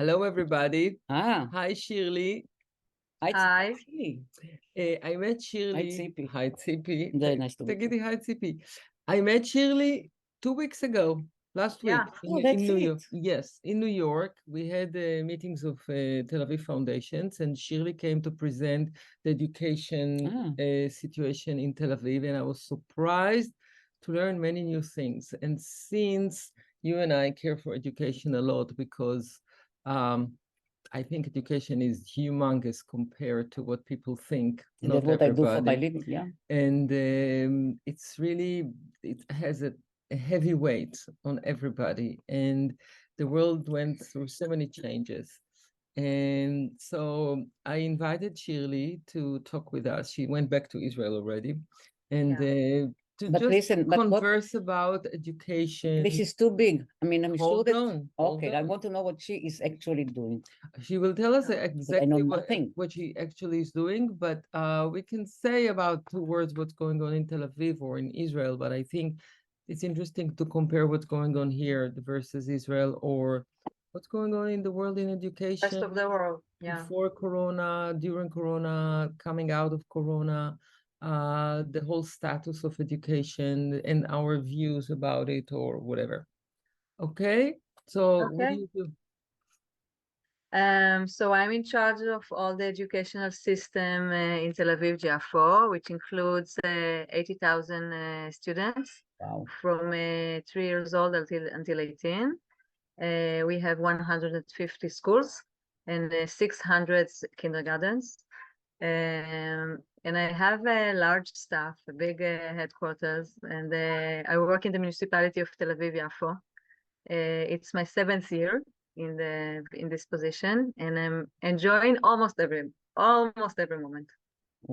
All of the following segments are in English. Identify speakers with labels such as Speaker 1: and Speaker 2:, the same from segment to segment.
Speaker 1: Hello, everybody.
Speaker 2: Ah,
Speaker 1: Hi, Shirley.
Speaker 3: Hi.
Speaker 1: I met Shirley.
Speaker 2: Tzipi.
Speaker 1: Hi, Tzipi.
Speaker 2: Very nice to meet you.
Speaker 1: תגידי, hi, Tzipi. I met Shirley 2 weeks ago, last week.
Speaker 3: Yeah.
Speaker 2: That's
Speaker 1: New
Speaker 2: it.
Speaker 1: York. Yes, in New York. We had meetings of Tel Aviv Foundations, and Shirley came to present the education situation in Tel Aviv, and I was surprised to learn many new things. And since you and I care for education a lot, because I think education is humongous compared to what people think.
Speaker 2: And
Speaker 1: Not
Speaker 2: that's what I do for my
Speaker 1: everybody.
Speaker 2: living, yeah.
Speaker 1: And it's really, it has a heavy weight on everybody. And the world went through so many changes. And so I invited Shirley to talk with us. She went back to Israel already. And to
Speaker 2: But
Speaker 1: just
Speaker 2: listen, but
Speaker 1: converse about education.
Speaker 2: this is too big. I mean, I'm sure
Speaker 1: Hold
Speaker 2: that.
Speaker 1: on.
Speaker 2: Okay, I want to know what she is actually doing.
Speaker 1: She will tell us
Speaker 2: But I
Speaker 1: exactly
Speaker 2: know
Speaker 1: what
Speaker 2: nothing.
Speaker 1: she actually is doing, but we can say about 2 words what's going on in Tel Aviv or in Israel. But I think it's interesting to compare what's going on here versus Israel, or what's going on in the world in education.
Speaker 3: Rest of the world, yeah.
Speaker 1: Before Corona, during Corona, coming out of Corona, the whole status of education and our views about it or whatever. Okay, so what do you do?
Speaker 3: So I'm in charge of all the educational system in Tel Aviv-Jaffa, which includes 80,000 students.
Speaker 2: Wow.
Speaker 3: From 3 years old until 18. We have 150 schools and 600 kindergartens. And I have a large staff, a big headquarters, and I work in the municipality of Tel Aviv-Jaffa. It's my 7th year in this position, and I'm enjoying almost every moment.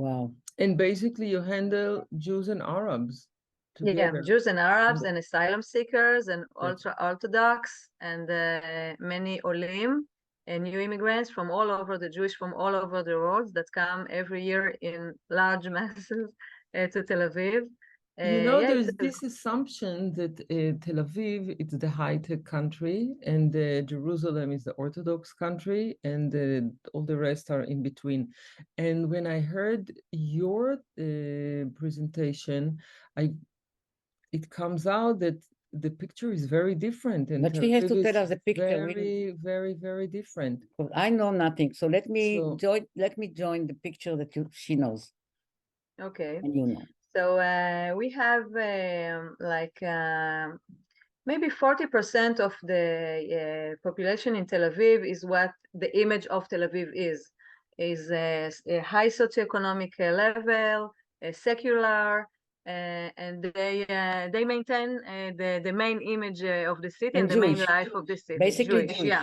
Speaker 2: Wow.
Speaker 1: And basically you handle Jews and Arabs together.
Speaker 3: Yeah, Jews and Arabs and asylum seekers and ultra-Orthodox and many olim and new immigrants from all over, the Jewish from all over the world that come every year in large masses to Tel Aviv.
Speaker 1: There's this assumption that Tel Aviv, it's the high-tech country, and Jerusalem is the Orthodox country, and all the rest are in between. And when I heard your presentation, it comes out that the picture is very different. And
Speaker 2: but she has to tell us the picture.
Speaker 1: Very, very, very different.
Speaker 2: I know nothing, so let me join the picture that she knows.
Speaker 3: Okay.
Speaker 2: And you know.
Speaker 3: So we have maybe 40% of the population in Tel Aviv is what the image of Tel Aviv is a high socioeconomic level, secular, and they maintain the main image of the city and the main life of the city.
Speaker 2: Basically Jewish.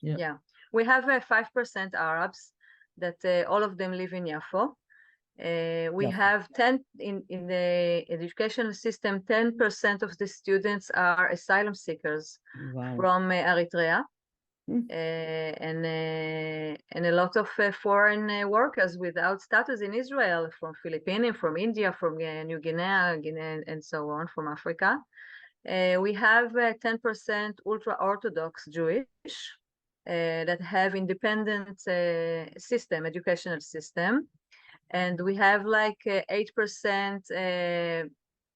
Speaker 3: Yeah. We have 5% Arabs that all of them live in Yafo. We have 10 in the educational system. 10% of the students are asylum seekers from Eritrea, and a lot of foreign workers without status in Israel, from Philippines, from India, from New Guinea, and so on, from Africa. We have 10% ultra-Orthodox Jewish that have independent educational system. And we have like 8%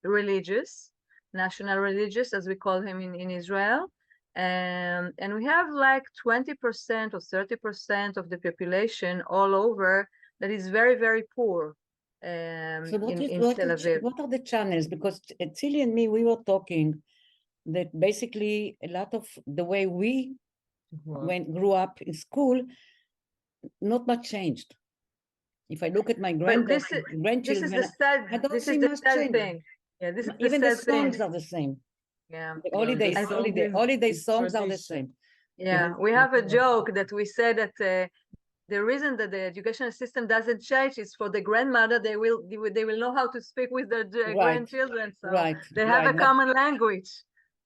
Speaker 3: religious, national religious, as we call him in Israel. And we have like 20% or 30% of the population all over that is very, very poor
Speaker 2: so
Speaker 3: in Tel Aviv.
Speaker 2: What are the channels? Because Tzili and me, we were talking that basically a lot of the way we grew up in school, not much changed. If I look at my grandchildren,
Speaker 3: this is the sad thing. Yeah, this is
Speaker 2: even the songs
Speaker 3: thing.
Speaker 2: are the same.
Speaker 3: Yeah,
Speaker 2: the holiday songs are the same.
Speaker 3: Yeah, we have a joke that we said that the reason that the educational system doesn't change is for the grandmother. They will know how to speak with their grandchildren, so they have a common language.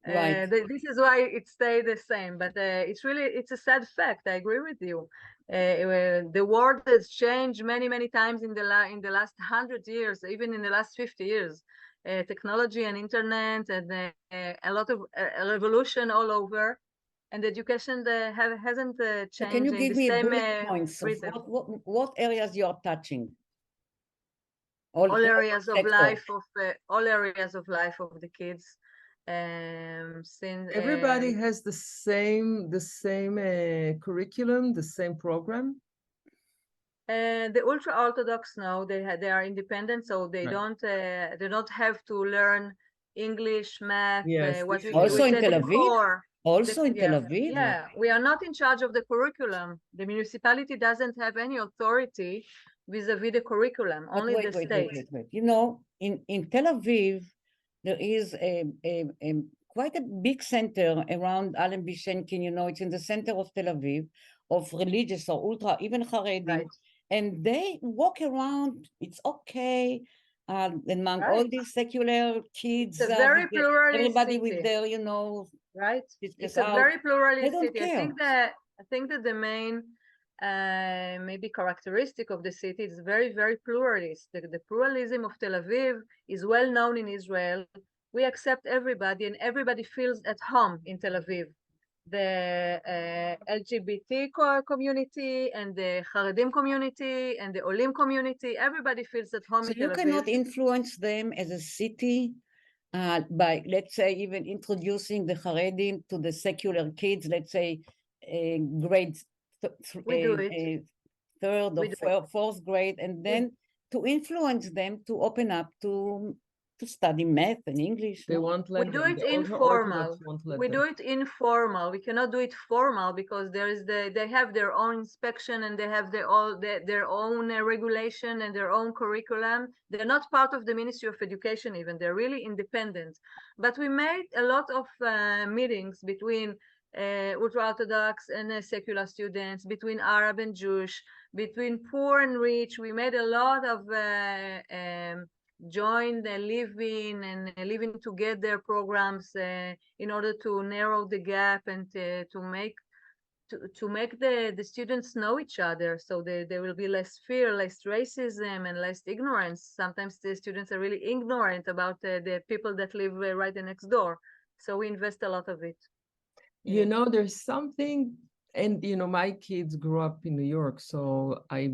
Speaker 3: This is why it stayed the same. But it's a sad fact. I agree with you. The world has changed many times in the last 100 years, even in the last 50 years. Technology and internet and a lot of revolution all over. and education hasn't
Speaker 2: So
Speaker 3: changed
Speaker 2: can you
Speaker 3: in
Speaker 2: give
Speaker 3: the
Speaker 2: me
Speaker 3: same
Speaker 2: bullet points of
Speaker 3: rhythm.
Speaker 2: what areas you are touching?
Speaker 3: All areas of life
Speaker 2: sectors.
Speaker 3: of all areas of life of the kids. Since
Speaker 1: Everybody has the same curriculum, the same program.
Speaker 3: The ultra Orthodox now they are independent, so they
Speaker 1: Right.
Speaker 3: don't have to learn English, math.
Speaker 1: Yes,
Speaker 3: What we
Speaker 2: Also in
Speaker 3: say
Speaker 2: Tel
Speaker 3: the
Speaker 2: Aviv?
Speaker 3: core.
Speaker 2: Also in Tel
Speaker 3: Yeah,
Speaker 2: Aviv?
Speaker 3: yeah. We are not in charge of the curriculum. The municipality doesn't have any authority vis-a-vis the curriculum.
Speaker 2: But
Speaker 3: Only the state.
Speaker 2: wait. You know, in Tel Aviv, there is a quite a big center around Allen Bishenkin. You know, it's in the center of Tel Aviv, of religious or ultra, even Haredim.
Speaker 3: Right.
Speaker 2: And they walk around, it's okay. Among all
Speaker 3: Right.
Speaker 2: these secular kids,
Speaker 3: It's a very pluralist
Speaker 2: everybody
Speaker 3: city.
Speaker 2: with their, you know,
Speaker 3: Right. It's a
Speaker 2: out.
Speaker 3: very
Speaker 2: They
Speaker 3: pluralist
Speaker 2: don't
Speaker 3: city.
Speaker 2: care.
Speaker 3: I think that the main maybe characteristic of the city is very, very pluralist. The pluralism of Tel Aviv is well known in Israel. We accept everybody, and everybody feels at home in Tel Aviv. The LGBT community and the Haredim community and the Olim community, everybody feels at home
Speaker 2: So
Speaker 3: in Tel Aviv.
Speaker 2: You cannot influence them as a city by, let's say, even introducing the Haredim to the secular kids, let's say, grade third or fourth grade, and then to influence them to open up to study math and English.
Speaker 1: They won't let
Speaker 3: we do
Speaker 1: them.
Speaker 3: it
Speaker 1: The
Speaker 3: informal. We
Speaker 1: them.
Speaker 3: do it informal. We cannot do it formal because they have their own inspection and they have their own regulation and their own curriculum. They're not part of the Ministry of Education even. They're really independent. But we made a lot of meetings between ultra-Orthodox and secular students, between Arab and Jewish, between poor and rich. We made a lot of join the living and living together programs in order to narrow the gap and to make the students know each other, so there will be less fear, less racism, and less ignorance. Sometimes the students are really ignorant about the people that live right next door, so we invest a lot of it.
Speaker 1: You know, there's something, and you know, my kids grew up in New York, so I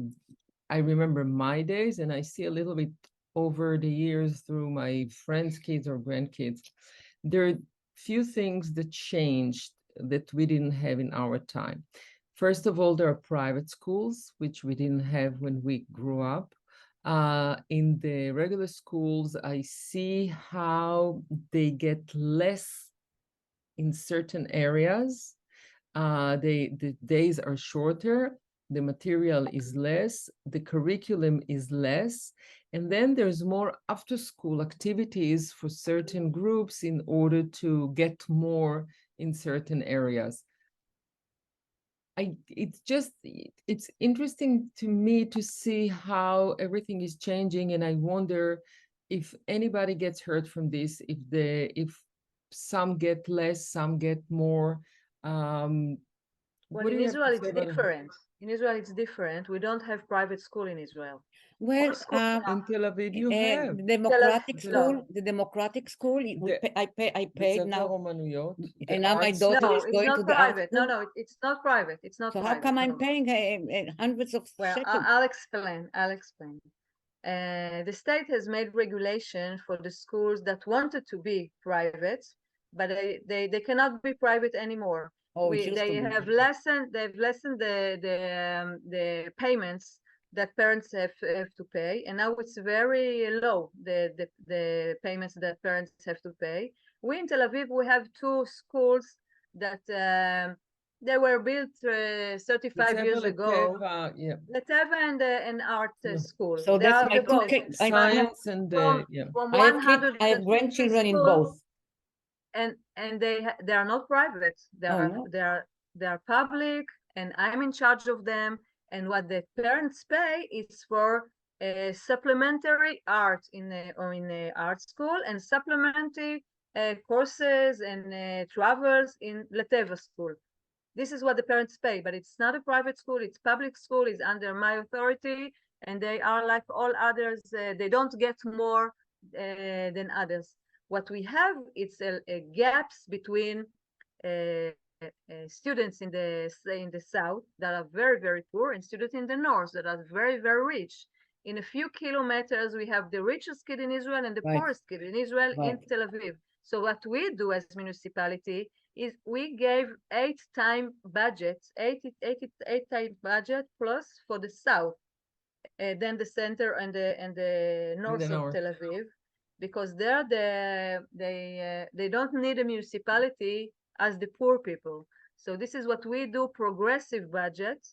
Speaker 1: remember my days, and I see a little bit over the years through my friends' kids or grandkids. There are few things that changed that we didn't have in our time. First of all, there are private schools, which we didn't have when we grew up. In the regular schools, I see how they get less in certain areas. The days are shorter, the material is less, the curriculum is less, and then there's more after-school activities for certain groups in order to get more in certain areas. It's interesting to me to see how everything is changing, and I wonder if anybody gets hurt from this, if some get less, some get more.
Speaker 3: Well, in Israel, it's different. In Israel, it's different. We don't have private school in Israel.
Speaker 2: Well,
Speaker 1: in Tel Aviv, you have
Speaker 2: the democratic school. I paid now, and now my daughter is going to the
Speaker 3: private. No, it's not private. It's not.
Speaker 2: So
Speaker 3: private,
Speaker 2: how come I'm paying hundreds of shekels?
Speaker 3: I'll explain. The state has made regulation for the schools that wanted to be private, but they cannot be private anymore. They've lessened the payments that parents have to pay, and now it's very low, the payments that parents have to pay. We in Tel Aviv, we have two schools that they were built 35 years ago. Leteva and an art school.
Speaker 2: So
Speaker 3: they
Speaker 2: that's my
Speaker 3: both.
Speaker 1: Science and
Speaker 3: from 100
Speaker 2: I have grandchildren in both.
Speaker 3: And they are not private. They are public, and I'm in charge of them. And what the parents pay is for supplementary art in the art school and supplementary courses and travels in Leteva school. This is what the parents pay, but it's not a private school. It's public school. It's under my authority, and they are like all others. They don't get more than others. What we have is a gaps between students in the south that are very, very poor, and students in the north that are very, very rich. In a few kilometers, we have the richest kid in Israel and the poorest kid in Israel in Tel Aviv. So what we do as municipality is we gave 8-time budget plus for the south, then the center and the north of Tel Aviv, because there they don't need a municipality as the poor people. So this is what we do: progressive budget,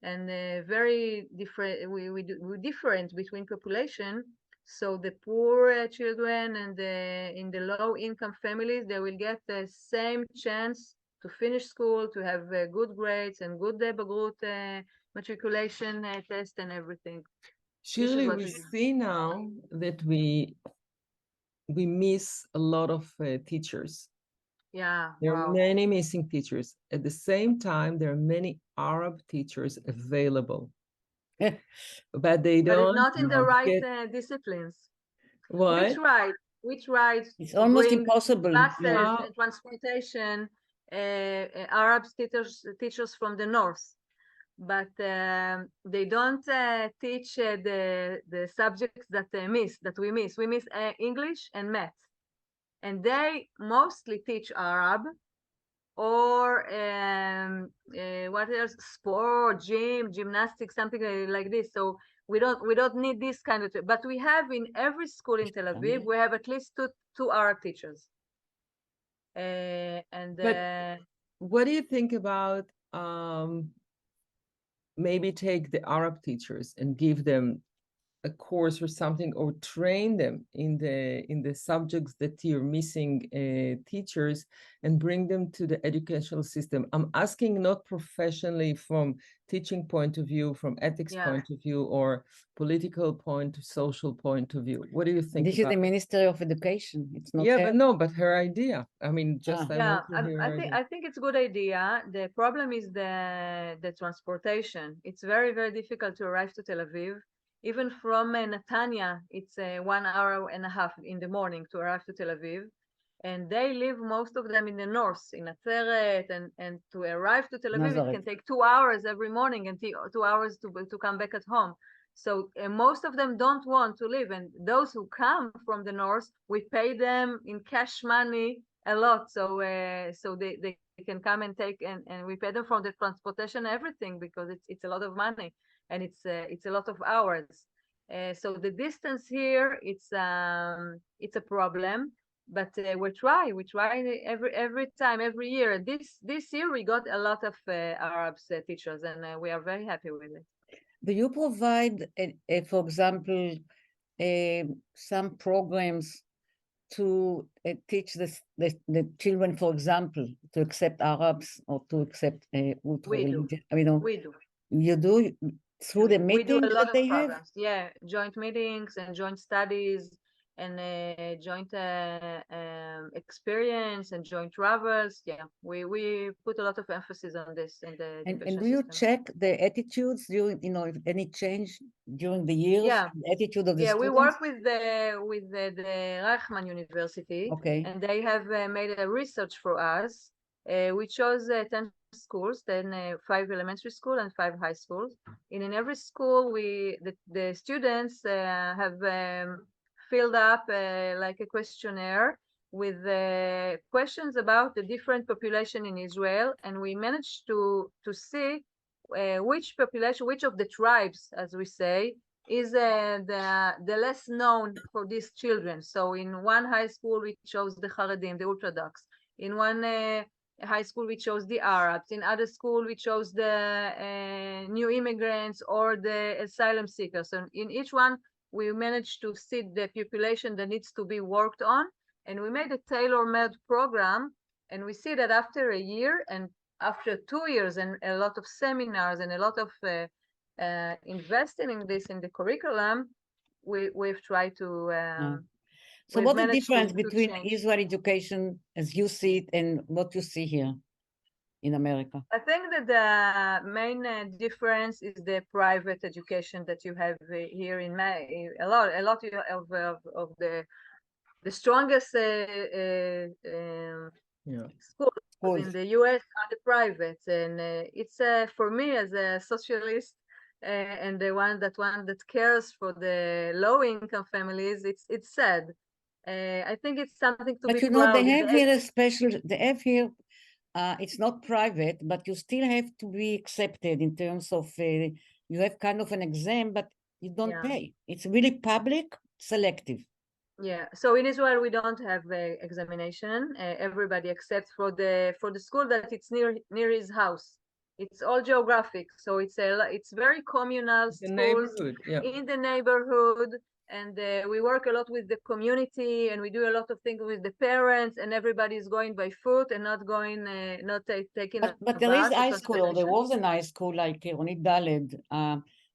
Speaker 3: and very different. We different between population. So the poor children and in the low income families, they will get the same chance to finish school, to have good grades and good bagrut matriculation test and everything.
Speaker 1: Shirley, we see now that we miss a lot of teachers.
Speaker 3: Yeah,
Speaker 1: there are many missing teachers. At the same time, there are many Arab teachers available, but they don't.
Speaker 3: But it's not in the right disciplines.
Speaker 1: What?
Speaker 3: We tried.
Speaker 2: It's almost impossible.
Speaker 3: Buses, transportation, Arab teachers from the north, but they don't teach the subjects that we miss. We miss English and math, and they mostly teach Arab or what else? Sport, gymnastics, something like this. So we don't need this kind of, but we have in every school in Tel Aviv, we have at least two Arab teachers.
Speaker 1: But what do you think about maybe take the Arab teachers and give them a course or something, or train them in the subjects that you're missing teachers, and bring them to the educational system? I'm asking not professionally from teaching point of view, from ethics point of view, or political point, social point of view. What do you think?
Speaker 2: This is the Ministry of Education. It's not
Speaker 1: but her idea. I mean, just
Speaker 3: I think it's a good idea. The problem is the transportation. It's very, very difficult to arrive to Tel Aviv. Even from Netanya, it's 1 hour and a half in the morning to arrive to Tel Aviv. And they live, most of them, in the north, in Nazareth, and to arrive to Tel Aviv, it can take 2 hours every morning and 2 hours to come back at home. So most of them don't want to live. And those who come from the north, we pay them in cash money a lot. So they can come and take, and we pay them for the transportation, everything, because it's a lot of money. And it's a lot of hours. So the distance here, it's a problem. But we try every time, every year. This year we got a lot of Arab teachers, and we are very happy with it.
Speaker 2: Do you provide, for example, some programs to teach the children, for example, to accept Arabs or to accept
Speaker 3: religion? We do.
Speaker 2: You do? Through the meetings that they have?
Speaker 3: Yeah, joint meetings and joint studies and joint experience and joint travels. Yeah, we put a lot of emphasis on this in the
Speaker 2: and do you check the attitudes during, if any change during the years?
Speaker 3: Yeah,
Speaker 2: the attitude of the students?
Speaker 3: We work with the Reichman University.
Speaker 2: Okay.
Speaker 3: And they have made a research for us. We chose 10 schools, then 5 elementary school and 5 high schools. And in every school, the students have filled up like a questionnaire with questions about the different population in Israel, and we managed to see which of the tribes, as we say, is the less known for these children. So in one high school, we chose the Haredim, the Orthodox. In one high school, we chose the Arabs. In other school, we chose the new immigrants or the asylum seekers. So in each one, we managed to see the population that needs to be worked on. And we made a tailor-made program. And we see that after a year and after 2 years and a lot of seminars and a lot of investing in this in the curriculum, we've tried to...
Speaker 2: So what's the difference between Israel education as you see it and what you see here in America?
Speaker 3: I think that the main difference is the private education that you have here in a lot of the strongest schools
Speaker 2: schools.
Speaker 3: in the US are the private, and it's for me as a socialist and the one that cares for the low-income families. It's sad. I think it's something to be
Speaker 2: But you know,
Speaker 3: proud.
Speaker 2: they have here a special. They have here. It's not private, but you still have to be accepted in terms of you have kind of an exam, but you don't pay. It's really public, selective.
Speaker 3: Yeah. So in Israel, we don't have examination. Everybody accepts for the school that it's near his house. It's all geographic, so it's very communal schools in the neighborhood, and we work a lot with the community, and we do a lot of things with the parents, and everybody is going by foot and not going, taking.
Speaker 2: But there is high school, or there was an high school like Ronit Daled,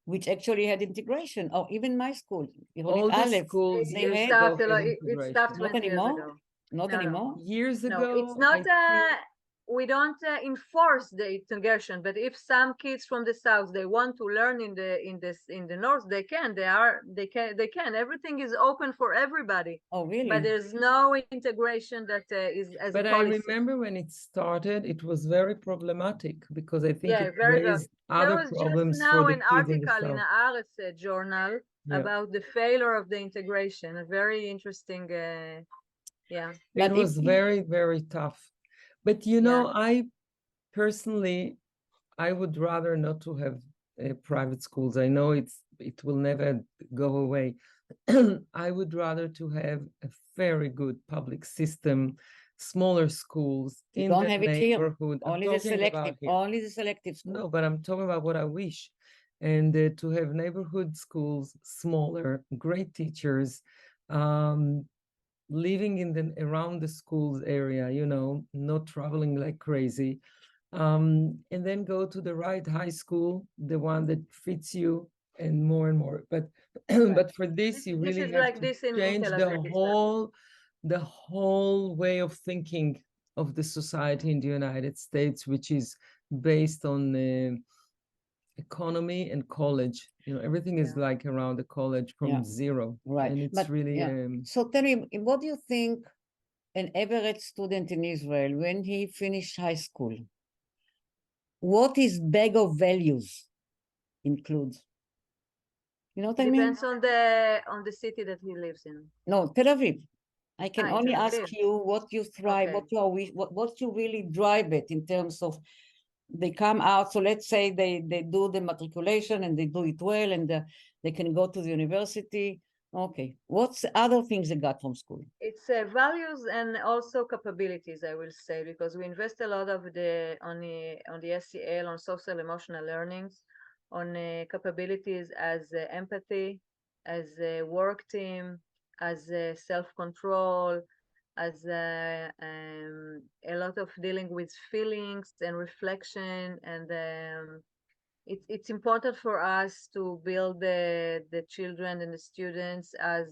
Speaker 2: which actually had integration, or even my school.
Speaker 1: All the schools
Speaker 3: it stopped 20 years ago.
Speaker 2: Not anymore.
Speaker 1: Years ago.
Speaker 3: No, it's not. We don't enforce the integration, but if some kids from the south they want to learn in the north, they can. They can. Everything is open for everybody.
Speaker 2: Oh, really?
Speaker 3: But there's no integration that is as a policy.
Speaker 1: But I remember when it started, it was very problematic because I think it raised other problems for the kids in the south.
Speaker 3: There was just now an article in Haaretz journal about the failure of the integration. A very interesting.
Speaker 1: It was very, very tough. But you know, I personally, I would rather not to have private schools. I know it will never go away. I would rather to have a very good public system, smaller schools in the neighborhood.
Speaker 2: Only the selective. Only the selective school.
Speaker 1: No, but I'm talking about what I wish, and to have neighborhood schools, smaller, great teachers. Living around the schools area, you know, not traveling like crazy, and then go to the right high school, the one that fits you, and more. But but for this, you really have to change the whole way of thinking of the society in the United States, which is based on economy and college. You know, everything is like around the college from zero.
Speaker 2: Right.
Speaker 1: And it's really
Speaker 2: so tell me, what do you think an average student in Israel, when he finished high school, what his bag of values includes? You know what I mean?
Speaker 3: Depends on the city that he lives in.
Speaker 2: No, Tel Aviv. I can only ask you what you thrive, what you really drive it in terms of. They come out, so let's say they do the matriculation and they do it well, and they can go to the university. Okay, what's other things they got from school?
Speaker 3: It's values and also capabilities, I will say, because we invest a lot of on the SEL, on social emotional learnings, on capabilities as empathy, as a work team, as self-control, as a lot of dealing with feelings and reflection, and it's important for us to build the children and the students as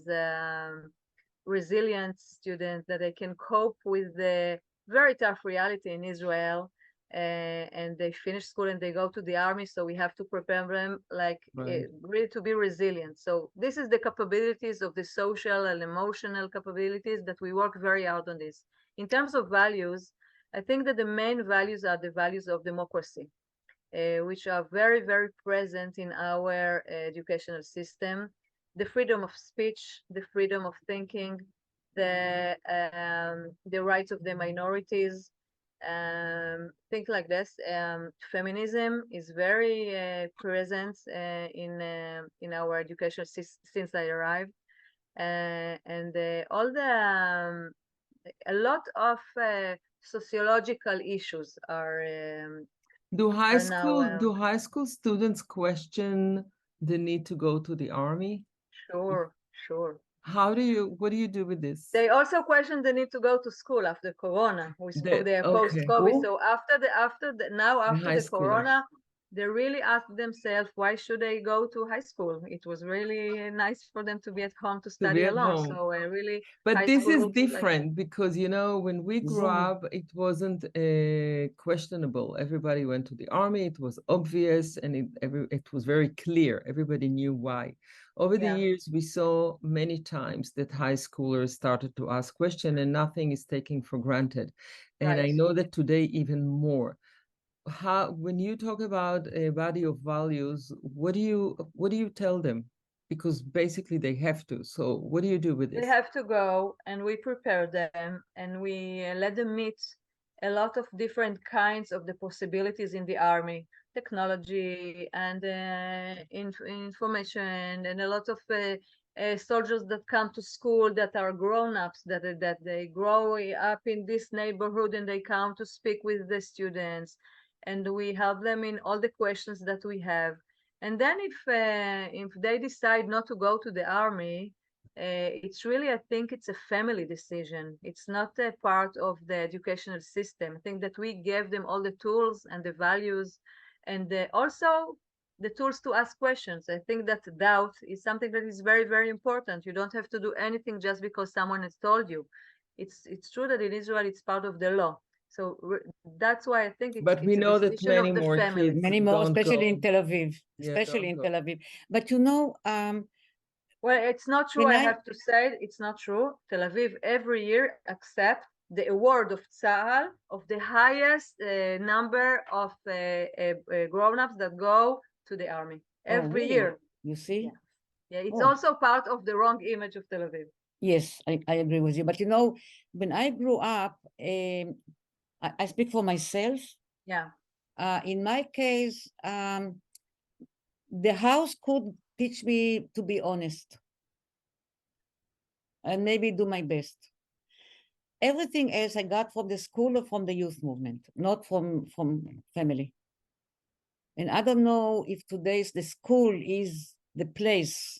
Speaker 3: resilient students, that they can cope with the very tough reality in Israel, and they finish school and they go to the army, so we have to prepare them really to be resilient. So this is the capabilities of the social and emotional capabilities that we work very hard on this. In terms of values, I think that the main values are the values of democracy, which are very, very present in our educational system. The freedom of speech, the freedom of thinking, the rights of the minorities, things like this. Feminism is very present in our education since I arrived, and a lot of sociological issues are.
Speaker 1: Do high school students question the need to go to the army?
Speaker 3: Sure.
Speaker 1: What do you do with this?
Speaker 3: They also question the need to go to school after Corona. We spoke there post-COVID. So after the Corona, they really asked themselves, why should they go to high school? It was really nice for them to be at home to study alone. So
Speaker 1: but this is different because, you know, when we grew up, it wasn't questionable. Everybody went to the army. It was obvious, and it was very clear. Everybody knew why. Over the years, we saw many times that high schoolers started to ask questions and nothing is taken for granted. And I know that today even more. When you talk about a body of values, what do you tell them? Because basically they have to. So what do you do with this?
Speaker 3: They have to go, and we prepare them, and we let them meet a lot of different kinds of the possibilities in the army, technology and information, and a lot of soldiers that come to school that are grown-ups, that they grow up in this neighborhood and they come to speak with the students, and we help them in all the questions that we have. And then if they decide not to go to the army, it's really, I think it's a family decision. It's not a part of the educational system. I think that we gave them all the tools and the values, and also the tools to ask questions. I think that doubt is something that is very, very important. You don't have to do anything just because someone has told you. It's true that in Israel it's part of the law. So that's why I think
Speaker 1: But we know that many more kids,
Speaker 2: many more, especially
Speaker 1: go.
Speaker 2: in Tel Aviv, especially in Tel Aviv. But you know,
Speaker 3: well, it's not true. I have to say it's not true. Tel Aviv every year accept the award of Tzahal of the highest number of grown-ups that go to the army every year.
Speaker 2: You see?
Speaker 3: Yeah, it's also part of the wrong image of Tel Aviv.
Speaker 2: Yes, I agree with you. But you know, when I grew up, I speak for myself.
Speaker 3: Yeah.
Speaker 2: In my case, the house could teach me to be honest and maybe do my best. Everything else I got from the school or from the youth movement, not from family. And I don't know if today's the school is the place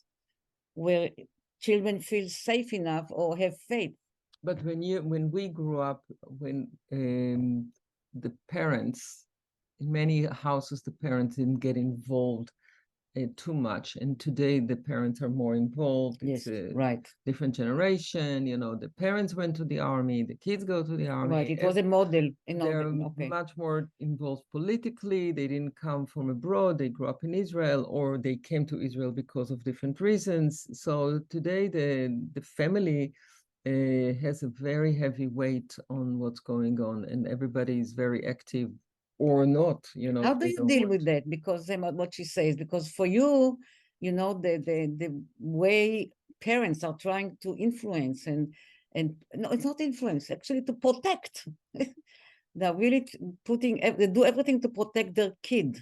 Speaker 2: where children feel safe enough or have faith.
Speaker 1: But when we grew up, when the parents, in many houses, the parents didn't get involved too much, and today the parents are more involved.
Speaker 2: Yes,
Speaker 1: it's
Speaker 2: right.
Speaker 1: Different generation. You know, the parents went to the army, the kids go to the army.
Speaker 2: Right, it was a model.
Speaker 1: They're much more involved politically. They didn't come from abroad. They grew up in Israel, or they came to Israel because of different reasons. So today the family has a very heavy weight on what's going on, and everybody is very active or not, you know.
Speaker 2: How do you deal with that? Because what she says, because for you, you know, the way parents are trying to influence and no, it's not influence, actually to protect. They're really they do everything to protect their kid.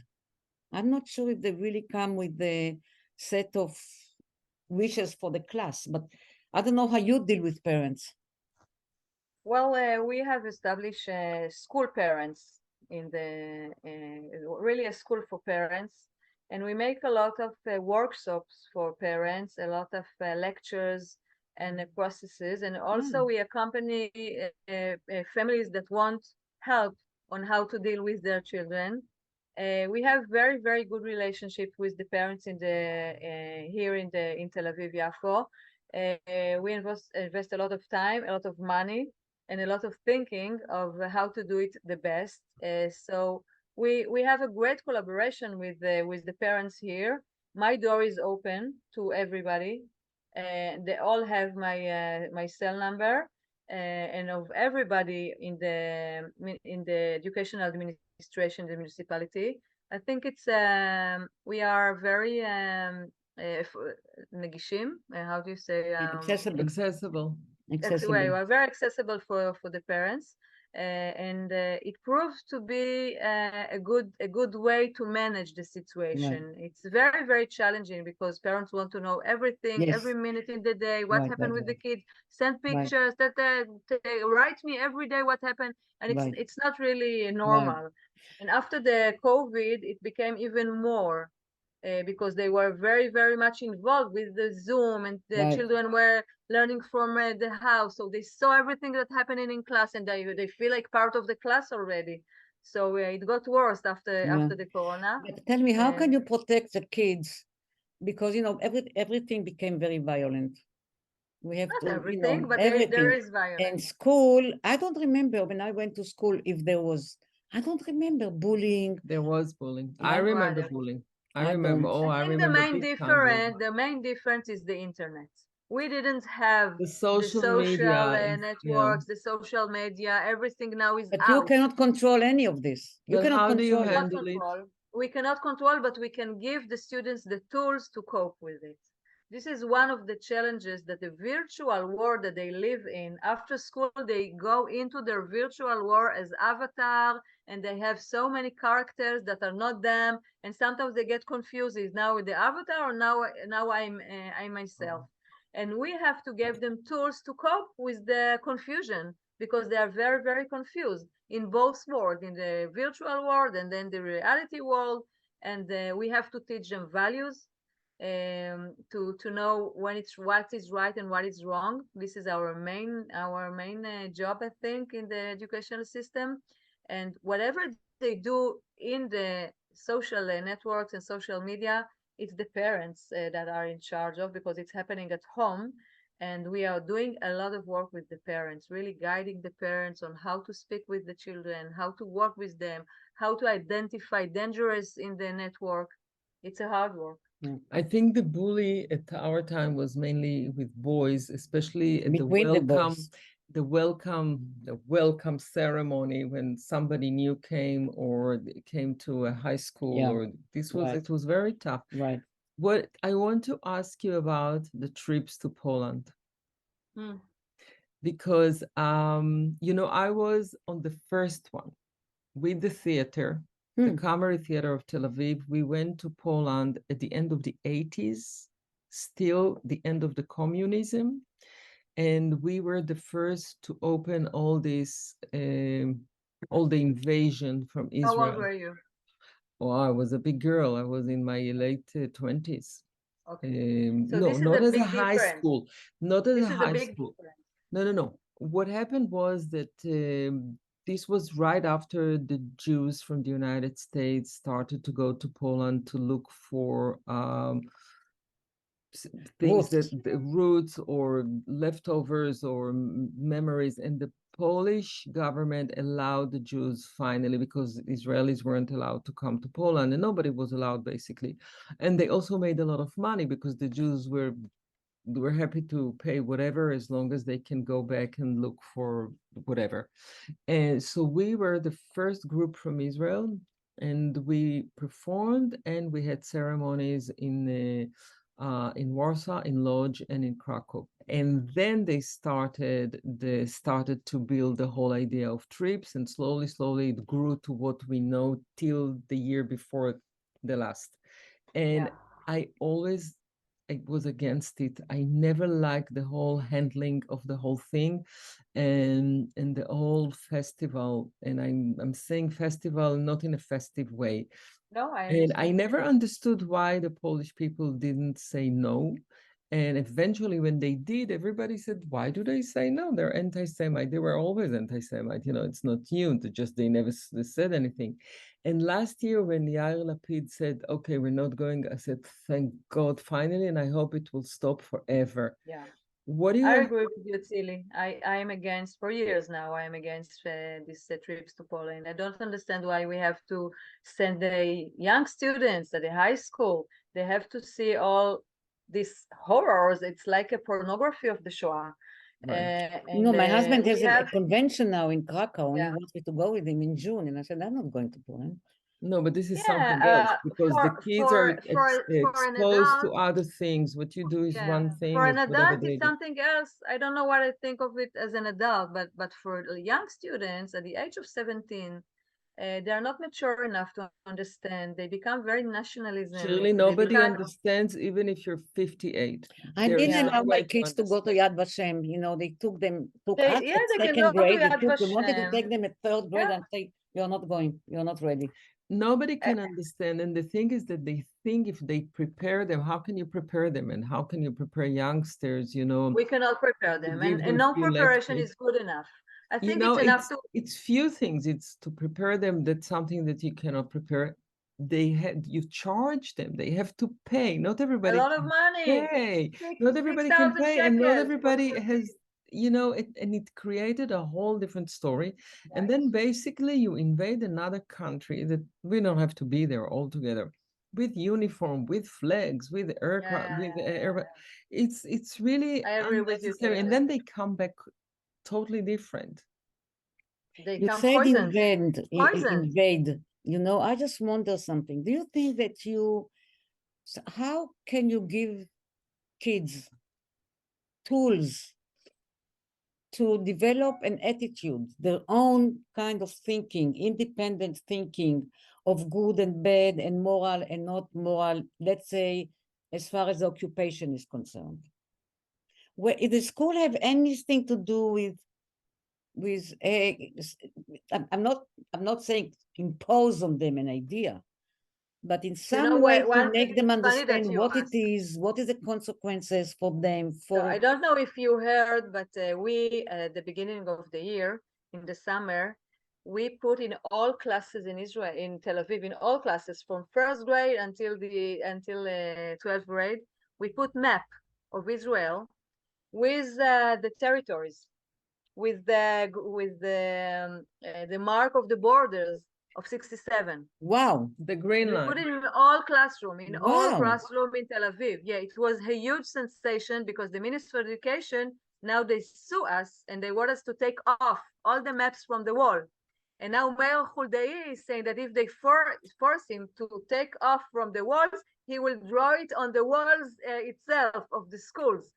Speaker 2: I'm not sure if they really come with the set of wishes for the class, but I don't know how you deal with parents.
Speaker 3: Well, we have established school parents in the really a school for parents, and we make a lot of workshops for parents, a lot of lectures and processes, and also we accompany families that want help on how to deal with their children. We have very, very good relationship with the parents in the here in Tel Aviv-Jaffa. We invest a lot of time, a lot of money, and a lot of thinking of how to do it the best. So we have a great collaboration with the parents here. My door is open to everybody. They all have my cell number, and of everybody in the educational administration, the municipality. I think it's we are very negishim. How do you say?
Speaker 1: Accessible.
Speaker 3: Anyway, we're very accessible for the parents, and it proves to be a good way to manage the situation. Right. It's very, very challenging because parents want to know everything, every minute in the day, what happened with the kid, send pictures, write me every day what happened, and it's not really normal. And after the COVID, it became even more. Because they were very, very much involved with the Zoom, and the children were learning from the house. So they saw everything that happening in class, and they feel like part of the class already. So it got worse after the corona.
Speaker 2: But tell me, how can you protect the kids? Because, you know, everything became very violent. We have
Speaker 3: Not
Speaker 2: to,
Speaker 3: everything,
Speaker 2: you know,
Speaker 3: but
Speaker 2: everything.
Speaker 3: There is violence.
Speaker 2: And school, I don't remember when I went to school if there was, I don't remember bullying.
Speaker 1: There was bullying. I remember bullying. I remember.
Speaker 2: don't.
Speaker 1: Oh, I
Speaker 3: I think
Speaker 1: remember big time.
Speaker 3: the main difference is the internet. We didn't have
Speaker 1: The
Speaker 3: the
Speaker 1: social
Speaker 3: social
Speaker 1: media, yeah.
Speaker 3: networks, the social media. Everything now is
Speaker 2: But you
Speaker 3: out.
Speaker 2: cannot control any of this. You
Speaker 1: But
Speaker 2: cannot
Speaker 1: how do you
Speaker 2: control it.
Speaker 1: handle it?
Speaker 3: We cannot control, but we can give the students the tools to cope with it. This is one of the challenges that the virtual world that they live in. After school, they go into their virtual world as avatar, and they have so many characters that are not them. And sometimes they get confused: is now the avatar or now I'm myself? And we have to give them tools to cope with the confusion, because they are very, very confused in both worlds, in the virtual world and then the reality world. And we have to teach them values, to know what is right and what is wrong. This is our main job, I think, in the educational system. And whatever they do in the social networks and social media, it's the parents that are in charge of, because it's happening at home. And we are doing a lot of work with the parents, really guiding the parents on how to speak with the children, how to work with them, how to identify dangers in the network. It's a hard work.
Speaker 1: I think the bully at our time was mainly with boys, especially at
Speaker 2: Between the boys.
Speaker 1: the welcome ceremony when somebody new came or came to a high school,
Speaker 2: Yeah,
Speaker 1: or
Speaker 2: right.
Speaker 1: it was very tough.
Speaker 2: Right.
Speaker 1: What I want to ask you about the trips to Poland. Because you know, I was on the first one with the theater, the Kamari Theater of Tel Aviv. We went to Poland at the end of the 80s, still the end of the communism. And we were the first to open all this, all the invasion from Israel.
Speaker 3: How old were you?
Speaker 1: Oh, I was a big girl. I was in my late 20s.
Speaker 3: Okay. So
Speaker 1: no,
Speaker 3: this is
Speaker 1: not
Speaker 3: a
Speaker 1: as a
Speaker 3: big
Speaker 1: high
Speaker 3: difference.
Speaker 1: school. Not as
Speaker 3: This
Speaker 1: a
Speaker 3: is a
Speaker 1: high
Speaker 3: big
Speaker 1: school.
Speaker 3: difference.
Speaker 1: No. What happened was that this was right after the Jews from the United States started to go to Poland to look for things that the roots or leftovers or memories, and the Polish government allowed the Jews finally, because Israelis weren't allowed to come to Poland and nobody was allowed basically. And they also made a lot of money because the Jews were happy to pay whatever as long as they can go back and look for whatever. And so we were the first group from Israel, and we performed and we had ceremonies in Warsaw, in Lodz, and in Krakow. And then they started to build the whole idea of trips, and slowly it grew to what we know till the year before the last. And I was against it. I never liked the whole handling of the whole thing, and the whole festival. And I'm saying festival not in a festive way.
Speaker 3: No, I
Speaker 1: And
Speaker 3: understand.
Speaker 1: I never understood why the Polish people didn't say no. And eventually, when they did, everybody said, "Why do they say no? They're anti-Semite. They were always anti-Semite. You know, it's not new. They never said anything." And last year, when Yair Lapid said, "Okay, we're not going," I said, "Thank God, finally, and I hope it will stop forever."
Speaker 3: Yeah.
Speaker 1: What do you?
Speaker 3: I agree with you, Tzili. I am against, for years now, I am against these trips to Poland. I don't understand why we have to send the young students at the high school. They have to see all these horrors. It's like a pornography of the Shoah.
Speaker 1: Right.
Speaker 2: No, my husband has a
Speaker 3: have,
Speaker 2: convention now in Krakow, and he wants me to go with him in June. And I said, I'm not going to Poland.
Speaker 1: No, but this is something else, because the kids are exposed to other things. What you do is one thing.
Speaker 3: For an adult,
Speaker 1: it's
Speaker 3: something else. I don't know what I think of it as an adult, but for young students at the age of 17, they are not mature enough to understand. They become very nationalistic.
Speaker 1: Surely nobody understands, even if you're 58.
Speaker 2: I didn't allow my kids to go to Yad Vashem. You know, they took us at second grade. They wanted to take them at third grade and say, "You're not going. You're not ready."
Speaker 1: Nobody can understand. And the thing is that they think if they prepare them, how can you prepare them? And how can you prepare youngsters, you know?
Speaker 3: We cannot prepare them. And no preparation is good enough. I think it's enough to...
Speaker 1: It's few things. It's to prepare them. That's something that you cannot prepare. You charge them. They have to pay. Not everybody
Speaker 3: a lot of money.
Speaker 1: Pay. Not everybody can pay, and not everybody has, you know, and it created a whole different story. Right. And then basically you invade another country that we don't have to be there altogether. with uniform, with flags, with aircraft, with air. It's really
Speaker 3: I agree with you,
Speaker 1: unnecessary. And then they come back totally different.
Speaker 3: They
Speaker 2: You
Speaker 3: come
Speaker 2: said
Speaker 3: poisoned.
Speaker 2: invade. You know, I just wonder something. Do you think that how can you give kids tools to develop an attitude, their own kind of thinking, independent thinking of good and bad and moral and not moral, let's say, as far as the occupation is concerned? If the school have anything to do with I'm not saying impose on them an idea, but in some way to make them understand what it is, what is the consequences for them.
Speaker 3: So I don't know if you heard, but we at the beginning of the year, in the summer, we put in all classes in Israel, in Tel Aviv, in all classes from first grade until 12th grade, we put map of Israel with the territories, with the mark of the borders of 67.
Speaker 2: Wow.
Speaker 1: The green line.
Speaker 3: We put it in all classroom, in Tel Aviv. Yeah, it was a huge sensation because the Ministry of Education, now they sue us and they want us to take off all the maps from the wall. And now Mayor Huldai is saying that if they force him to take off from the walls, he will draw it on the walls itself of the schools.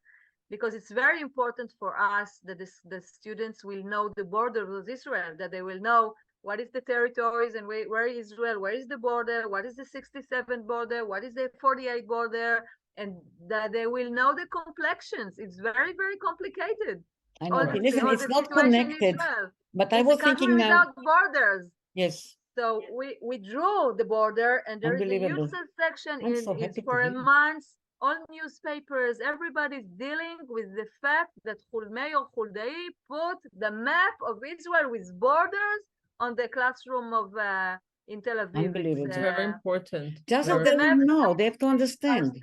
Speaker 3: Because it's very important for us that the students will know the borders of Israel, that they will know what is the territories and where is Israel, where is the border, what is the 67 border, what is the 48 border, and that they will know the complexions. It's very, very complicated.
Speaker 2: I know. Listen, it's not connected, but I was thinking now.
Speaker 3: Without borders.
Speaker 2: Yes.
Speaker 3: So we drew the border, and there is a huge section it's for a month. All newspapers, everybody's dealing with the fact that Mayor Huldai put the map of Israel with borders on the classroom of in Tel Aviv.
Speaker 2: Unbelievable.
Speaker 1: It's very important.
Speaker 2: Just so they know, they have to understand.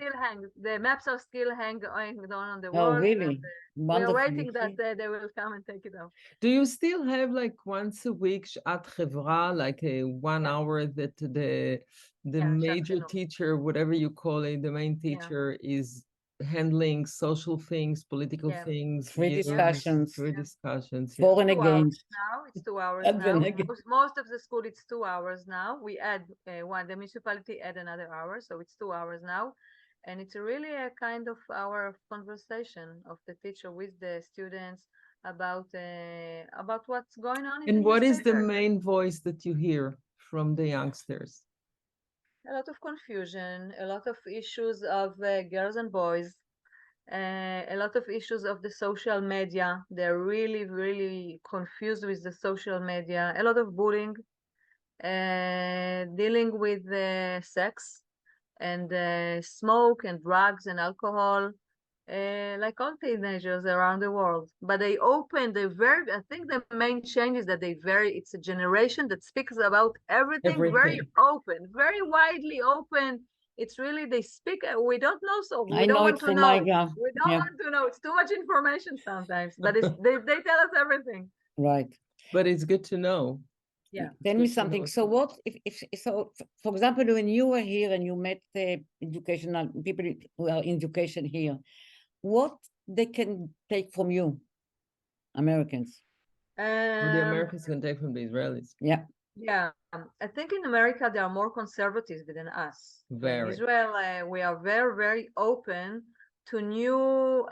Speaker 3: The maps are still hanging on the
Speaker 2: wall. Oh, really?
Speaker 3: We're waiting that they will come and take it out.
Speaker 1: Do you still have like once a week Shat Chevra, like a 1 hour that the major teacher, whatever you call it, the main teacher is handling social things, political things,
Speaker 2: free discussions,
Speaker 1: for
Speaker 2: and against.
Speaker 3: Now it's 2 hours now. Most of the school it's 2 hours now. We add the municipality add another hour, so it's 2 hours now, and it's really a kind of hour of conversation of the teacher with the students about what's going on.
Speaker 1: And what is the main voice that you hear from the youngsters?
Speaker 3: A lot of confusion, a lot of issues of girls and boys, a lot of issues of the social media. They're really, really confused with the social media. A lot of bullying, dealing with sex and smoke and drugs and alcohol, like all teenagers around the world. But I think the main change is that it's a generation that speaks about everything. Very open, very widely open. It's really, they speak, we don't know, so we don't want to know. We don't want to know. It's too much information sometimes, but they tell us everything.
Speaker 2: Right.
Speaker 1: But it's good to know.
Speaker 2: Yeah. Tell me something. So what, for example, when you were here and you met educational people who are in education here, what they can take from you, Americans?
Speaker 1: What the Americans can take from the Israelis.
Speaker 2: Yeah.
Speaker 3: Yeah, I think in America they are more conservative than us.
Speaker 1: Very.
Speaker 3: In Israel, we are very, very open to new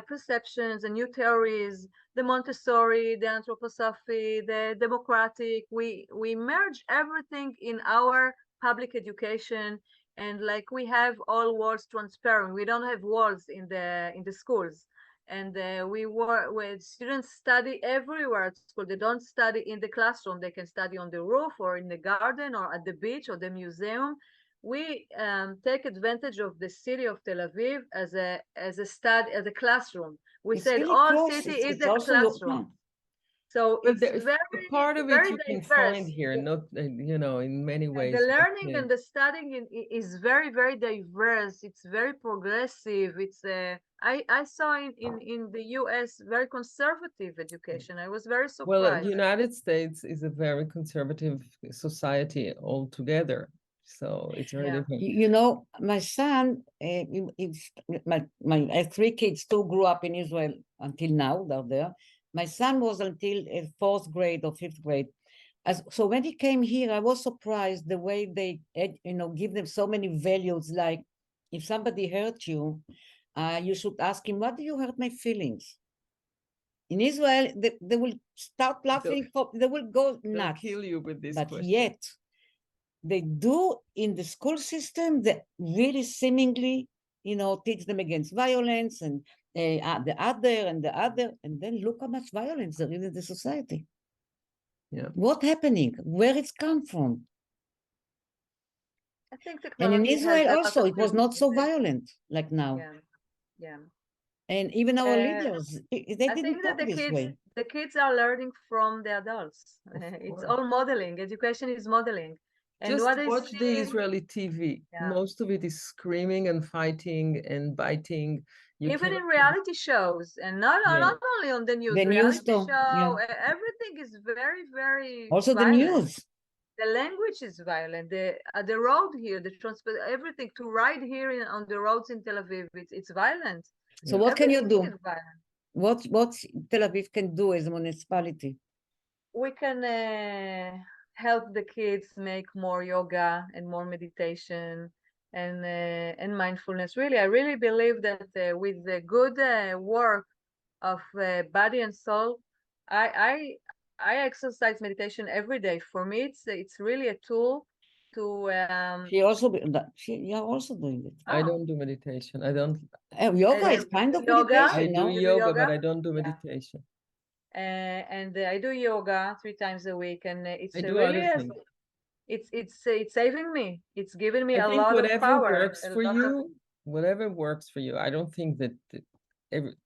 Speaker 3: perceptions and new theories. The Montessori, the anthroposophy, the democratic. We merge everything in our public education, and like we have all walls transparent. We don't have walls in the schools. And where students study everywhere at school. They don't study in the classroom. They can study on the roof or in the garden or at the beach or the museum. We take advantage of the city of Tel Aviv as a classroom. We said all city is a classroom. So it's very
Speaker 1: part of
Speaker 3: very
Speaker 1: it you
Speaker 3: diverse.
Speaker 1: Can find here, not in many ways.
Speaker 3: The learning and the studying is very, very diverse. It's very progressive. It's I saw in the US very conservative education. I was very surprised.
Speaker 1: Well, the United States is a very conservative society altogether. So it's very different.
Speaker 2: You know, my son, I have 3 kids, 2 grew up in Israel until now, they're there. My son was until 4th grade or 5th grade. So when he came here, I was surprised the way they, give them so many values, like if somebody hurt you, you should ask him, what do you hurt my feelings? In Israel, they will start laughing, they will go nuts.
Speaker 1: They'll kill you with this
Speaker 2: but
Speaker 1: question.
Speaker 2: Yet, they do in the school system that really seemingly, teach them against violence and the other, and then look how much violence there is in the society.
Speaker 1: Yeah.
Speaker 2: What's happening? Where it's come from?
Speaker 3: I think
Speaker 2: And in
Speaker 3: technology has
Speaker 2: Israel
Speaker 3: a lot
Speaker 2: also,
Speaker 3: of
Speaker 2: it was
Speaker 3: things
Speaker 2: not
Speaker 3: to
Speaker 2: so
Speaker 3: do.
Speaker 2: violent like now.
Speaker 3: Yeah.
Speaker 2: And even our leaders, they
Speaker 3: I
Speaker 2: didn't
Speaker 3: think that
Speaker 2: talk this way.
Speaker 3: the kids are learning from the adults. It's all modeling. Education is modeling. And
Speaker 1: Just
Speaker 3: what they
Speaker 1: watch the
Speaker 3: see,
Speaker 1: Israeli TV. Most of it is screaming and fighting and biting.
Speaker 3: even in reality shows, and not only on the news.
Speaker 2: The news
Speaker 3: Reality
Speaker 2: too,
Speaker 3: show, everything is very, very
Speaker 2: also
Speaker 3: violent.
Speaker 2: the news.
Speaker 3: The language is violent. The road here, the transport, everything to ride here on the roads in Tel Aviv, it's violent.
Speaker 2: So what can you do?
Speaker 3: Is violent.
Speaker 2: What Tel Aviv can do as a municipality?
Speaker 3: We can help the kids make more yoga and more meditation and mindfulness. Really, I really believe that with the good work of body and soul, I exercise meditation every day. For me, it's really a tool to.
Speaker 2: You're also doing it.
Speaker 1: I don't do meditation. I don't.
Speaker 2: Yoga is kind of
Speaker 3: yoga?
Speaker 2: meditation.
Speaker 1: I do
Speaker 2: no?
Speaker 1: yoga, but I don't do meditation.
Speaker 3: And I do yoga 3 times a week, and it's
Speaker 1: I do
Speaker 3: really
Speaker 1: other things.
Speaker 3: It's saving me. It's giving me
Speaker 1: I
Speaker 3: a
Speaker 1: think
Speaker 3: lot of power.
Speaker 1: Whatever works for you. I don't think that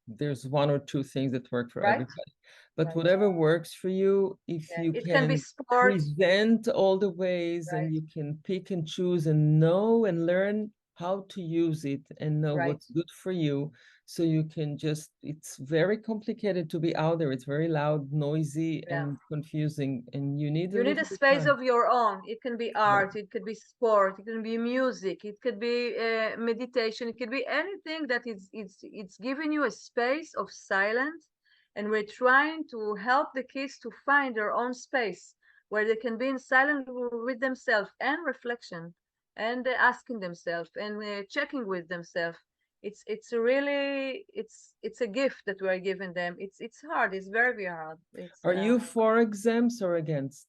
Speaker 1: there's 1 or 2 things that work for everybody. But whatever works for you, if you
Speaker 3: can be sport.
Speaker 1: present all the ways and you can pick and choose and know and learn how to use it and know what's good for you, so you can just, it's very complicated to be out there. It's very loud, noisy, and confusing, and you need
Speaker 3: a space of your own. It can be art, it could be sport, it can be music, it could be meditation, it could be anything that it's giving you a space of silence. And we're trying to help the kids to find their own space where they can be in silence with themselves and reflection and asking themselves and checking with themselves. It's a gift that we're giving them. It's hard. It's very, very hard.
Speaker 1: Are you for exams or against?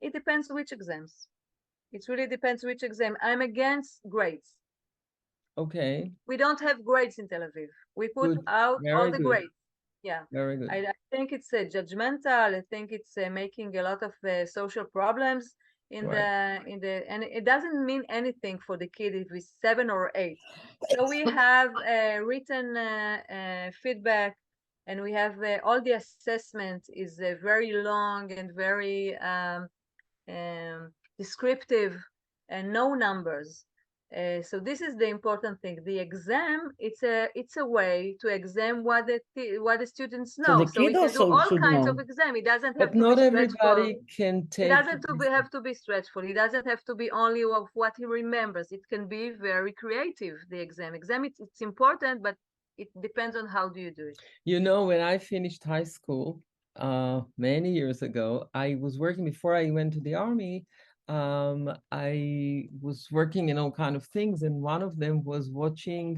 Speaker 3: It depends which exams. It really depends which exam. I'm against grades.
Speaker 1: Okay.
Speaker 3: We don't have grades in Tel Aviv. We put out all the grades. Yeah,
Speaker 1: very good.
Speaker 3: I think it's judgmental. I think it's making a lot of social problems in the and it doesn't mean anything for the kid if it's 7 or 8. So we have written feedback, and we have all the assessment is very long and very descriptive and no numbers. So this is the important thing. The exam, it's a way to examine what the students know. So we can do all kinds of exam. It doesn't have to be
Speaker 1: not everybody can take.
Speaker 3: It doesn't have to be stressful. It doesn't have to be only of what he remembers. It can be very creative. The exam, it's important, but it depends on how do you do it.
Speaker 1: You know, when I finished high school many years ago, I was working before I went to the army. I was working in all kind of things, and one of them was watching.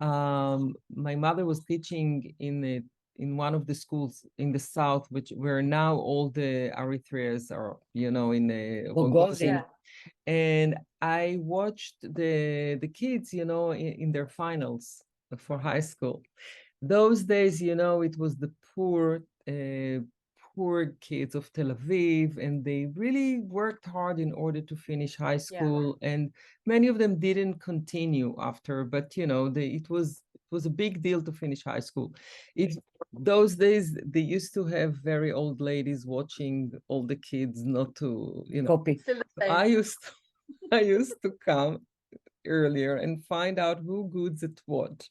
Speaker 1: My mother was teaching in one of the schools in the south, where now all the Eritreans are, in the and I watched the kids, in their finals for high school. Those days, it was the poor kids of Tel Aviv, and they really worked hard in order to finish high school. And many of them didn't continue after, but it was a big deal to finish high school. Those days they used to have very old ladies watching all the kids, not to
Speaker 2: copy.
Speaker 1: I used to come earlier and find out who good's at what.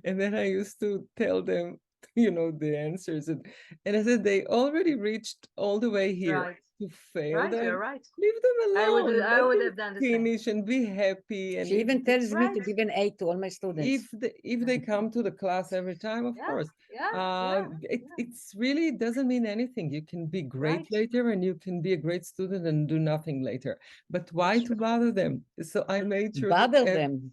Speaker 1: And then I used to tell them the answers. And I said, they already reached all the way here
Speaker 3: Right.
Speaker 1: to fail
Speaker 3: Right,
Speaker 1: them.
Speaker 3: you're right.
Speaker 1: Leave them alone.
Speaker 3: I
Speaker 1: Let
Speaker 3: would
Speaker 1: them
Speaker 3: have done the same.
Speaker 1: finish and be happy. And
Speaker 2: She even tells me to
Speaker 3: Right.
Speaker 2: give an 8 to all my students.
Speaker 1: if they come to the class every time, of
Speaker 3: Yeah,
Speaker 1: course.
Speaker 3: yeah,
Speaker 1: It's really doesn't mean anything. You can be great
Speaker 3: Right.
Speaker 1: later, and you can be a great student and do nothing later. But why
Speaker 3: That's
Speaker 1: to
Speaker 3: true.
Speaker 1: bother them? So I made sure
Speaker 2: Bother
Speaker 1: that
Speaker 2: them.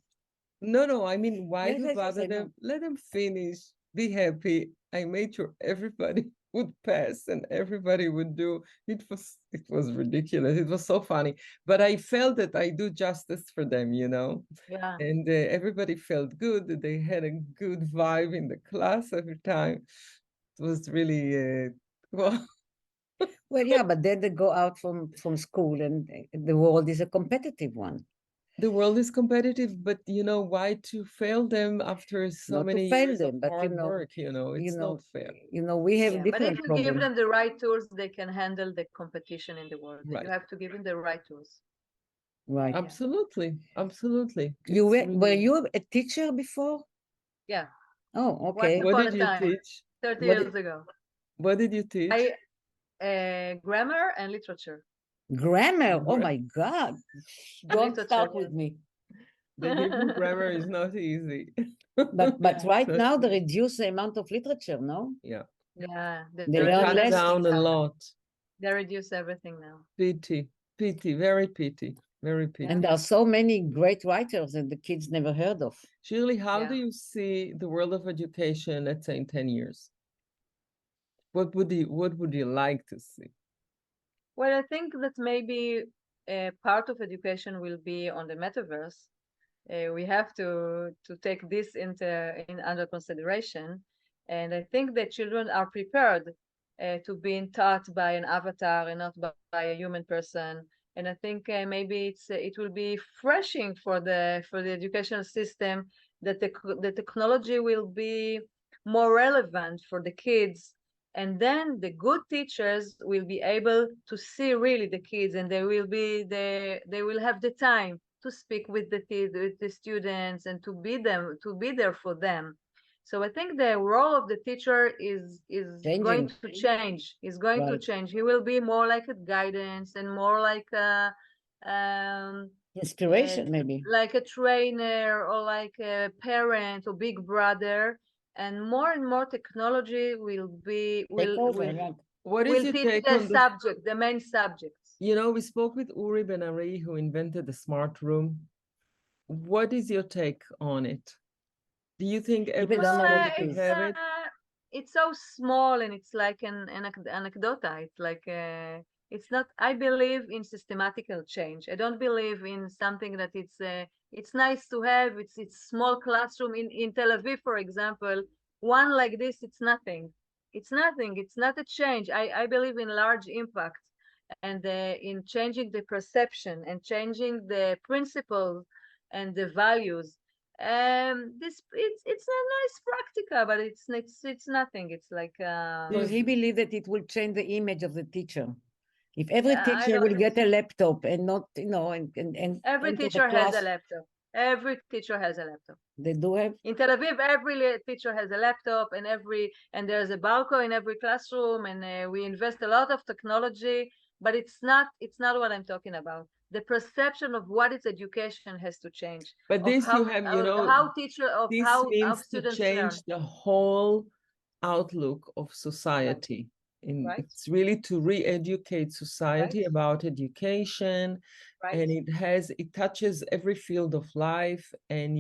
Speaker 1: No, I mean, why
Speaker 2: Yes,
Speaker 1: to
Speaker 2: yes, yes,
Speaker 1: bother
Speaker 2: I know.
Speaker 1: them? Let them finish, be happy. I made sure everybody would pass and everybody would do. It was ridiculous. It was so funny, but I felt that I do justice for them,
Speaker 3: Yeah.
Speaker 1: and everybody felt good. That they had a good vibe in the class every time. It was really well.
Speaker 2: Well, yeah, but then they go out from school and the world is a competitive one.
Speaker 1: The world is competitive, but why to fail them after so
Speaker 2: Not to
Speaker 1: many
Speaker 2: fail
Speaker 1: years
Speaker 2: them,
Speaker 1: of
Speaker 2: but
Speaker 1: hard work? It's not fair.
Speaker 2: We have
Speaker 3: Yeah, but if
Speaker 2: different
Speaker 3: you give
Speaker 2: problems.
Speaker 3: them the right tools, they can handle the competition in the world.
Speaker 1: Right.
Speaker 3: You have to give them the right tools.
Speaker 2: Right.
Speaker 1: Absolutely.
Speaker 2: Were
Speaker 1: really...
Speaker 2: you a teacher before?
Speaker 3: Yeah.
Speaker 2: Oh, okay.
Speaker 1: What
Speaker 3: upon
Speaker 1: did
Speaker 3: a
Speaker 1: you
Speaker 3: time,
Speaker 1: teach?
Speaker 3: 30 years ago.
Speaker 1: What did you teach?
Speaker 3: Grammar and literature.
Speaker 2: Grammar. Oh my God. Don't
Speaker 3: Literature,
Speaker 2: start
Speaker 3: yes.
Speaker 2: with me.
Speaker 1: The Hebrew grammar is not easy.
Speaker 2: But right
Speaker 1: Not
Speaker 2: now they
Speaker 1: easy.
Speaker 2: reduce the amount of literature, no?
Speaker 1: Yeah.
Speaker 3: Yeah.
Speaker 2: They learn
Speaker 1: cut
Speaker 2: less.
Speaker 1: down a lot.
Speaker 3: They reduce everything now.
Speaker 1: Pity, very pity.
Speaker 2: And there are so many great writers that the kids never heard of.
Speaker 1: Shirley, how do
Speaker 3: Yeah.
Speaker 1: you see the world of education, let's say in 10 years? What would you like to see?
Speaker 3: Well, I think that maybe part of education will be on the metaverse. We have to take this under consideration, and I think that children are prepared to being taught by an avatar and not by a human person. And I think maybe it will be refreshing for the educational system that the technology will be more relevant for the kids, and then the good teachers will be able to see really the kids, and they will have the time to speak with the students and to be there for them. So I think the role of the teacher is going to change. Is going to change. He will be more like a guidance and more like a
Speaker 2: inspiration, maybe
Speaker 3: like a trainer or like a parent or big brother. And more technology will
Speaker 1: What is your
Speaker 3: teach
Speaker 1: take
Speaker 3: the
Speaker 1: on
Speaker 3: subject, the main subjects.
Speaker 1: We spoke with Uri Ben-Ari, who invented the smart room. What is your take on it? Do you think every school should have it?
Speaker 3: It's so small and it's like an anecdota. It's like it's not. I believe in systematical change. I don't believe in something that it's nice to have. It's small classroom in Tel Aviv, for example. One like this, it's nothing. It's nothing. It's not a change. I believe in large impact and in changing the perception and changing the principles and the values. It's a nice practica, but it's nothing. It's like
Speaker 2: because he believed that it will change the image of the teacher. If every teacher will get a laptop and not, and
Speaker 3: every teacher has a laptop. Every teacher has a laptop.
Speaker 2: They do have
Speaker 3: in Tel Aviv. Every teacher has a laptop, and there's a balcony in every classroom, and we invest a lot of technology. But it's not what I'm talking about. The perception of what is education has to change.
Speaker 1: But this
Speaker 3: how,
Speaker 1: you have,
Speaker 3: how teacher of
Speaker 1: this
Speaker 3: how
Speaker 1: means
Speaker 3: students
Speaker 1: to change
Speaker 3: learn.
Speaker 1: the whole outlook of society.
Speaker 3: Right.
Speaker 1: It's really to re-educate society about education, and it touches every field of life, and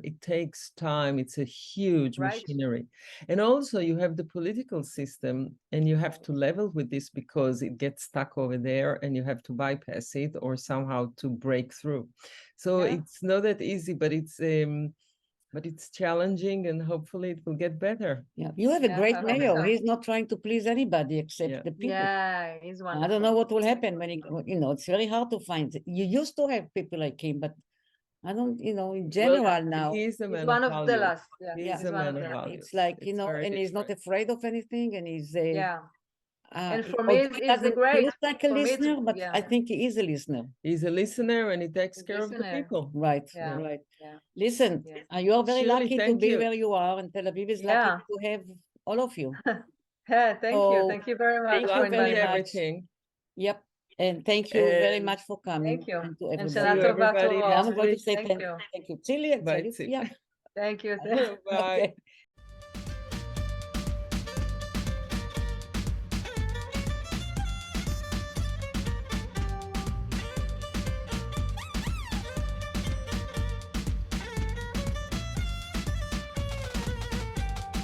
Speaker 1: it takes time. It's a huge machinery. And also you have the political system, and you have to level with this because it gets stuck over there and you have to bypass it or somehow to break through. So it's not that easy, but it's challenging, and hopefully it will get better.
Speaker 2: Yeah, you have a great mayor. So. He's not trying to please anybody except the people.
Speaker 3: Yeah, he's wonderful.
Speaker 2: I don't know what will happen when it's very hard to find. You used to have people like him, but I don't, in general now.
Speaker 1: He's
Speaker 3: one of the last.
Speaker 1: Yeah, he's a man of values.
Speaker 2: It's like, and he's not afraid of anything, and he's
Speaker 3: and for me, it's a great.
Speaker 2: He like a listener, but I think he is a listener.
Speaker 1: He's a listener, and he takes care of the people.
Speaker 2: Right, right. Listen, you are very lucky to be where you are, and Tel Aviv is lucky to have all of you.
Speaker 3: Yeah, thank you.
Speaker 2: So,
Speaker 3: Thank you very much
Speaker 2: thank
Speaker 3: for
Speaker 2: you
Speaker 1: Luck with
Speaker 2: very
Speaker 3: inviting me.
Speaker 2: much.
Speaker 1: everything.
Speaker 2: Yep. And thank you very
Speaker 1: And
Speaker 2: much for coming.
Speaker 3: Thank you.
Speaker 2: And to
Speaker 3: And
Speaker 2: everybody.
Speaker 3: Shana
Speaker 1: you,
Speaker 3: Tova
Speaker 1: everybody.
Speaker 3: to
Speaker 2: Now
Speaker 3: all.
Speaker 2: I'm going to say
Speaker 3: Thank you.
Speaker 2: Thank you. Tzili and
Speaker 1: Bye,
Speaker 2: Tzili.
Speaker 1: Tzili.
Speaker 2: Yeah.
Speaker 3: Thank you.
Speaker 1: Bye.
Speaker 2: Okay.